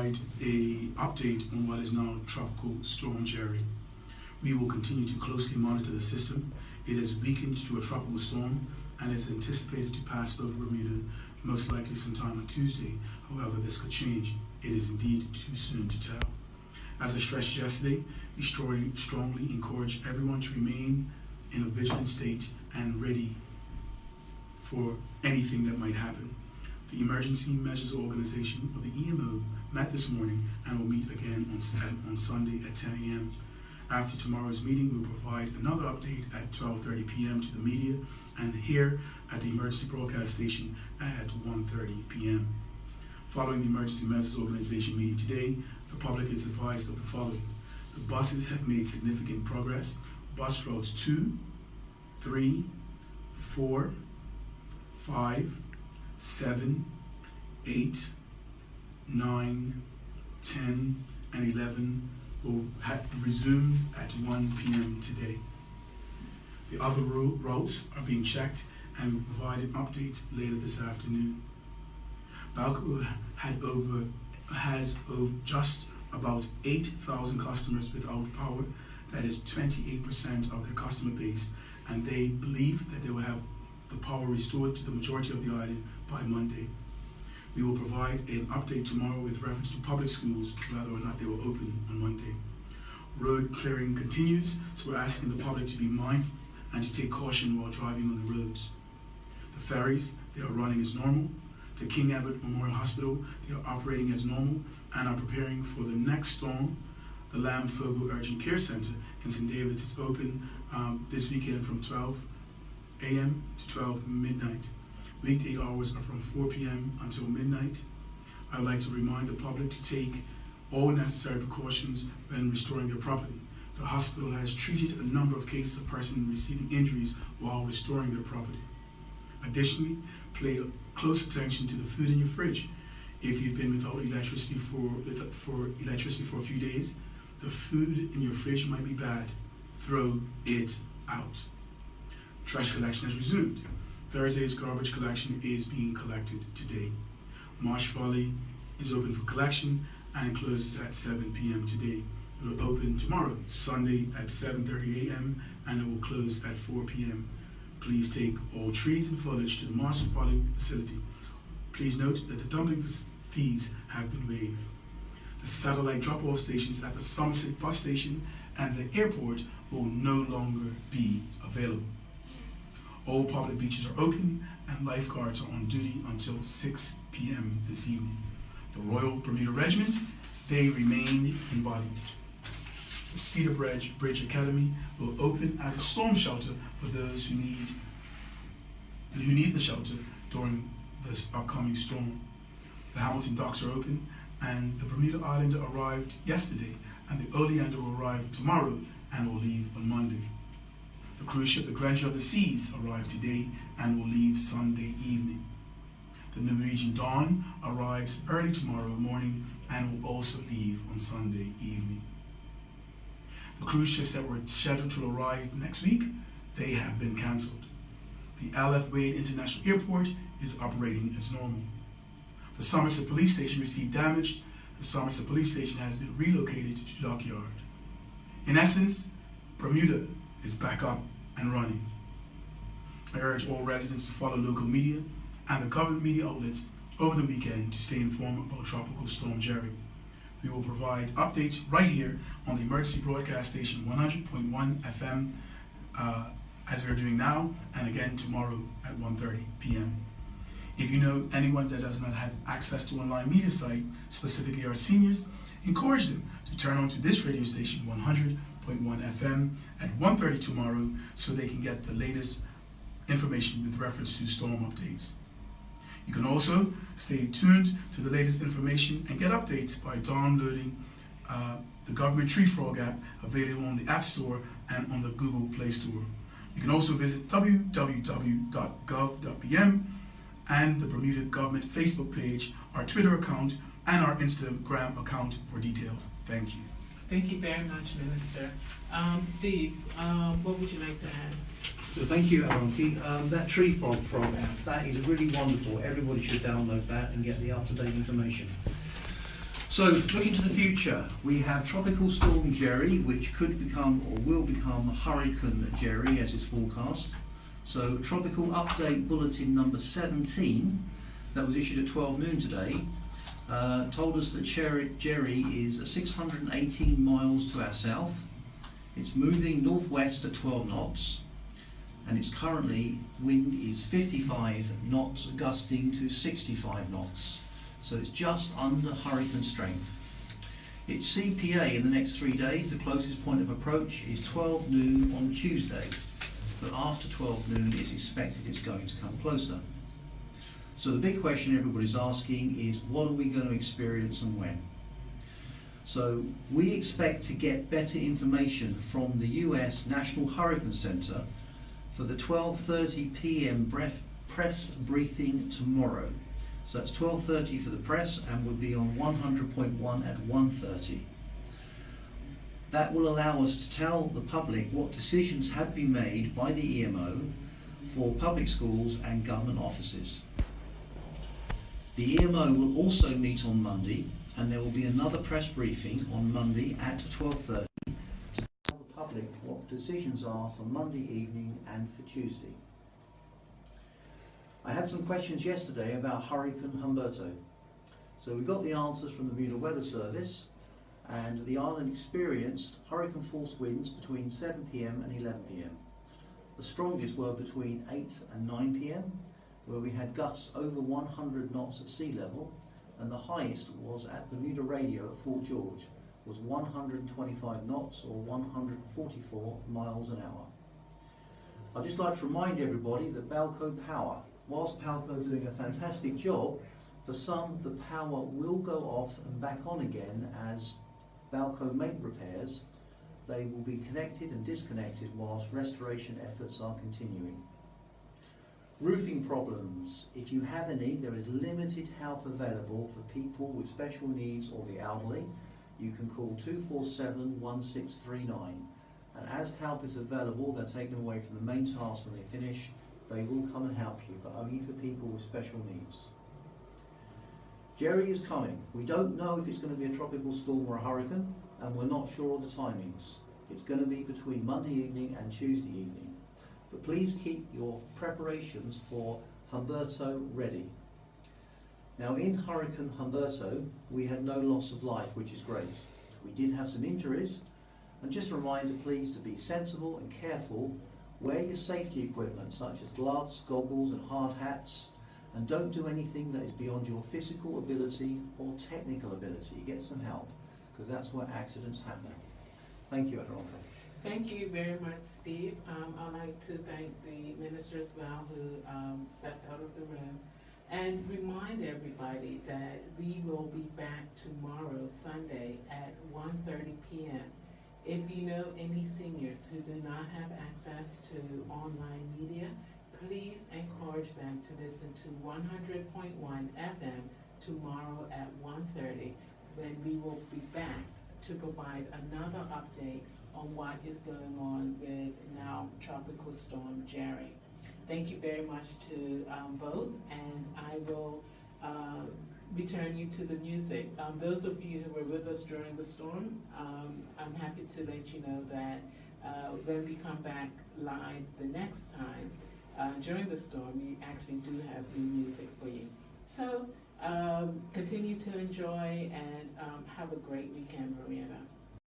provide an update on what is now Tropical Storm Jerry. We will continue to closely monitor the system. It has weakened to a tropical storm and is anticipated to pass over Bermuda, most likely sometime on Tuesday. However, this could change. It is indeed too soon to tell. As I stressed yesterday, we strongly encourage everyone to remain in a vigilant state and ready for anything that might happen. The Emergency Measures Organization, or the EMO, met this morning and will meet again on Sunday at 10 a.m. After tomorrow's meeting, we will provide another update at 12:30 p.m. to the media and here at the Emergency Broadcast Station at 1:30 p.m. Following the Emergency Measures Organization meeting today, the public is advised of the following. The buses have made significant progress. Bus routes 2, 3, 4, 5, 7, 8, 9, 10, and 11 will have resumed at 1 p.m. today. The other routes are being checked and will provide an update later this afternoon. Balco has just about 8,000 customers without power. That is 28% of their customer base, and they believe that they will have the power restored to the majority of the island by Monday. We will provide an update tomorrow with reference to public schools, whether or not they will open on Monday. Road clearing continues, so we're asking the public to be mindful and to take caution while driving on the roads. The ferries, they are running as normal. The King Edward Memorial Hospital, they are operating as normal and are preparing for the next storm. The Lam Fogo Urgent Care Center in St. David's is open this weekend from 12 a.m. to 12 midnight. Weekday hours are from 4 p.m. until midnight. I would like to remind the public to take all necessary precautions when restoring their property. The hospital has treated a number of cases of persons receiving injuries while restoring their property. Additionally, pay close attention to the food in your fridge. If you've been without electricity for a few days, the food in your fridge might be bad. Throw it out. Trash collection has resumed. Thursday's garbage collection is being collected today. Marsh Folly is open for collection and closes at 7 p.m. today. It will open tomorrow, Sunday at 7:30 a.m. and it will close at 4 p.m. Please take all trees and foliage to the Marsh Folly facility. Please note that the dumping fees have been waived. The satellite drop-off stations at the Somerset bus station and the airport will no longer be available. All public beaches are open and lifeguards are on duty until 6 p.m. this evening. The Royal Bermuda Regiment, they remain in bodies. The Cedar Bridge Academy will open as a storm shelter for those who need the shelter during this upcoming storm. The Hamilton docks are open and the Bermuda Islander arrived yesterday and the Oleander will arrive tomorrow and will leave on Monday. The cruise ship, the Grandeur of the Seas, arrived today and will leave Sunday evening. The Norwegian Dawn arrives early tomorrow morning and will also leave on Sunday evening. The cruise ships that were scheduled to arrive next week, they have been cancelled. The LF Wade International Airport is operating as normal. The Somerset Police Station received damage. The Somerset Police Station has been relocated to Dockyard. In essence, Bermuda is back up and running. I urge all residents to follow local media and the government media outlets over the weekend to stay informed about Tropical Storm Jerry. We will provide updates right here on the Emergency Broadcast Station 100.1 FM as we are doing now and again tomorrow at 1:30 p.m. If you know anyone that does not have access to online media site, specifically our seniors, encourage them to turn on to this radio station 100.1 FM at 1:30 tomorrow so they can get the latest information with reference to storm updates. You can also stay tuned to the latest information and get updates by downloading the Government Tree Frog app available on the App Store and on the Google Play Store. You can also visit www.gov.bm and the Bermuda Government Facebook page, our Twitter account, and our Instagram account for details. Thank you. Thank you very much, Minister. Steve, what would you like to add? So thank you, Aronki. That Tree Frog app, that is really wonderful. Everybody should download that and get the up-to-date information. So, looking to the future, we have Tropical Storm Jerry, which could become or will become Hurricane Jerry as is forecast. So, Tropical Update Bulletin number 17, that was issued at 12 noon today, told us that Jerry is 618 miles to our south. It's moving northwest at 12 knots, and its currently wind is 55 knots, gusting to 65 knots. So it's just under hurricane strength. Its CPA in the next 3 days, the closest point of approach is 12 noon on Tuesday, but after 12 noon it's expected it's going to come closer. So the big question everybody's asking is, what are we going to experience and when? So we expect to get better information from the US National Hurricane Center for the 12:30 p.m. press briefing tomorrow. So that's 12:30 for the press, and would be on 100.1 at 1:30. That will allow us to tell the public what decisions have been made by the EMO for public schools and government offices. The EMO will also meet on Monday, and there will be another press briefing on Monday at 12:30 to tell the public what decisions are for Monday evening and for Tuesday. I had some questions yesterday about Hurricane Humberto. So we got the answers from the Bermuda Weather Service, and the island experienced hurricane force winds between 7 p.m. and 11 p.m. The strongest were between 8 and 9 p.m, where we had gusts over 100 knots at sea level, and the highest was at Bermuda Radio at Fort George, was 125 knots or 144 miles an hour. I'd just like to remind everybody that Balco Power, whilst Balco is doing a fantastic job, for some the power will go off and back on again as Balco make repairs. They will be connected and disconnected whilst restoration efforts are continuing. Roofing problems. If you have any, there is limited help available for people with special needs or the elderly. You can call 247-1639. And as help is available, they're taken away from the main task when they finish. They will come and help you, but only for people with special needs. Jerry is coming. We don't know if it's going to be a tropical storm or a hurricane, and we're not sure of the timings. It's going to be between Monday evening and Tuesday evening. But please keep your preparations for Humberto ready. Now, in Hurricane Humberto, we had no loss of life, which is great. We did have some injuries, and just a reminder please to be sensible and careful. Wear your safety equipment such as gloves, goggles and hard hats, and don't do anything that is beyond your physical ability or technical ability. Get some help, because that's where accidents happen. Thank you, Aderonke. Thank you very much, Steve. I'd like to thank the minister as well who stepped out of the room, and remind everybody that we will be back tomorrow, Sunday, at 1:30 p.m. If you know any seniors who do not have access to online media, please encourage them to listen to 100.1 FM tomorrow at 1:30, when we will be back to provide another update on what is going on with now Tropical Storm Jerry. Thank you very much to both, and I will return you to the music. Those of you who were with us during the storm, I'm happy to let you know that when we come back live the next time during the storm, we actually do have new music for you. So continue to enjoy and have a great weekend, Marietta.